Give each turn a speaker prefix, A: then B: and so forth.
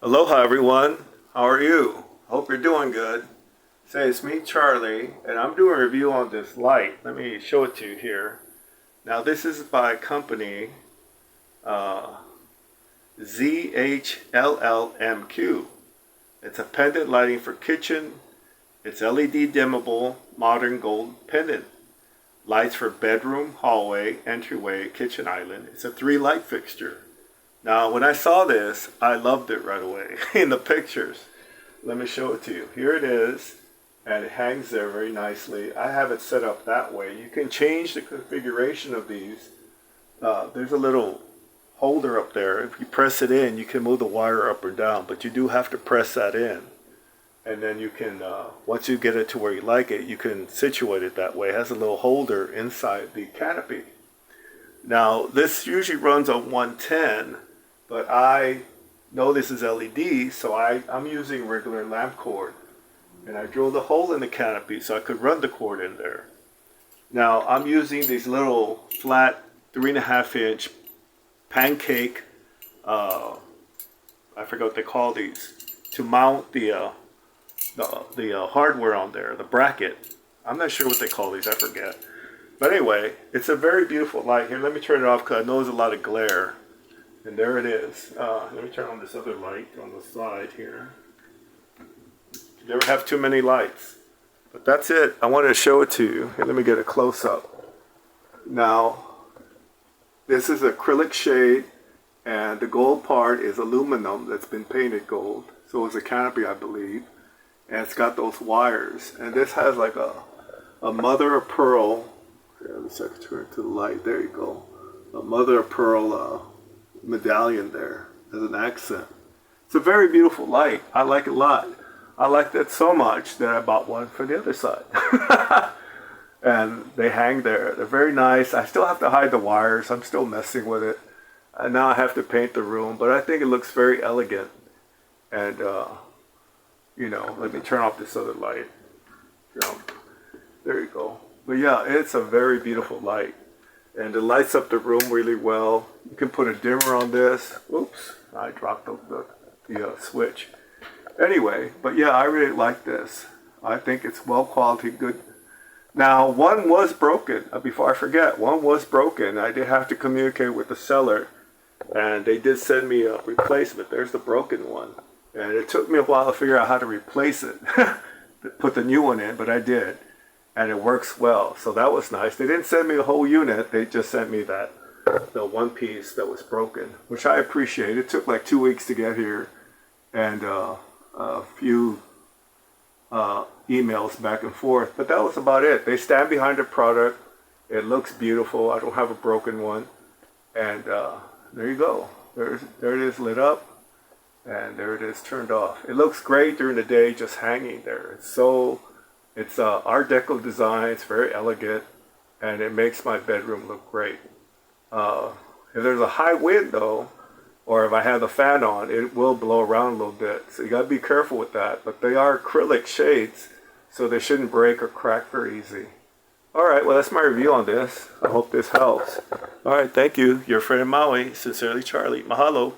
A: Aloha everyone, how are you? Hope you're doing good. Say it's me Charlie and I'm doing a review on this light. Let me show it to you here. Now this is by company Zhllmq. It's a pendant lighting for kitchen. It's LED dimmable modern gold pendant. Lights for bedroom, hallway, entryway, kitchen island. It's a 3-light fixture. Now, when I saw this, I loved it right away in the pictures. Let me show it to you. Here it is, and it hangs there very nicely. I have it set up that way. You can change the configuration of these. There's a little holder up there. If you press it in, you can move the wire up or down, but you do have to press that in. And then you can, once you get it to where you like it, you can situate it that way. It has a little holder inside the canopy. Now, this usually runs on 110. But I know this is LED, so I'm using regular lamp cord. And I drilled a hole in the canopy so I could run the cord in there. Now I'm using these little flat 3.5-inch pancake, I forget what they call these, to mount the hardware on there, the bracket. I'm not sure what they call these, I forget. But anyway, it's a very beautiful light. Here, let me turn it off because I know there's a lot of glare. And there it is. Let me turn on this other light on the side here. You never have too many lights. But that's it. I wanted to show it to you. Here, let me get a close-up. Now, this is acrylic shade, and the gold part is aluminum that's been painted gold. So it's a canopy, I believe. And it's got those wires. And this has like a mother of pearl. Here, let me turn it to the light. There you go. A mother of pearl medallion there as an accent. It's a very beautiful light. I like it a lot. I like that so much that I bought one for the other side. And they hang there. They're very nice. I still have to hide the wires. I'm still messing with it. And now I have to paint the room, but I think it looks very elegant. And you know, let me turn off this other light. There you go. But yeah, it's a very beautiful light. And it lights up the room really well. You can put a dimmer on this. Oops, I dropped the switch. Anyway, but yeah, I really like this. I think it's well quality, good. Now, one was broken. Before I forget, one was broken. I did have to communicate with the seller. And they did send me a replacement. There's the broken one. And it took me a while to figure out how to replace it. Put the new one in, but I did. And it works well, so that was nice. They didn't send me the whole unit, they just sent me the one piece that was broken, which I appreciate. It took like 2 weeks to get here, and a few emails back and forth, but that was about it. They stand behind the product. It looks beautiful. I don't have a broken one, and there you go. There it is lit up, and there it is turned off. It looks great during the day, just hanging there. It's Art Deco design. It's very elegant, and it makes my bedroom look great. If there's a high wind though, or if I have the fan on, it will blow around a little bit. So you gotta be careful with that. But they are acrylic shades, so they shouldn't break or crack very easy. All right, well that's my review on this. I hope this helps. All right, thank you. Your friend in Maui, sincerely Charlie. Mahalo.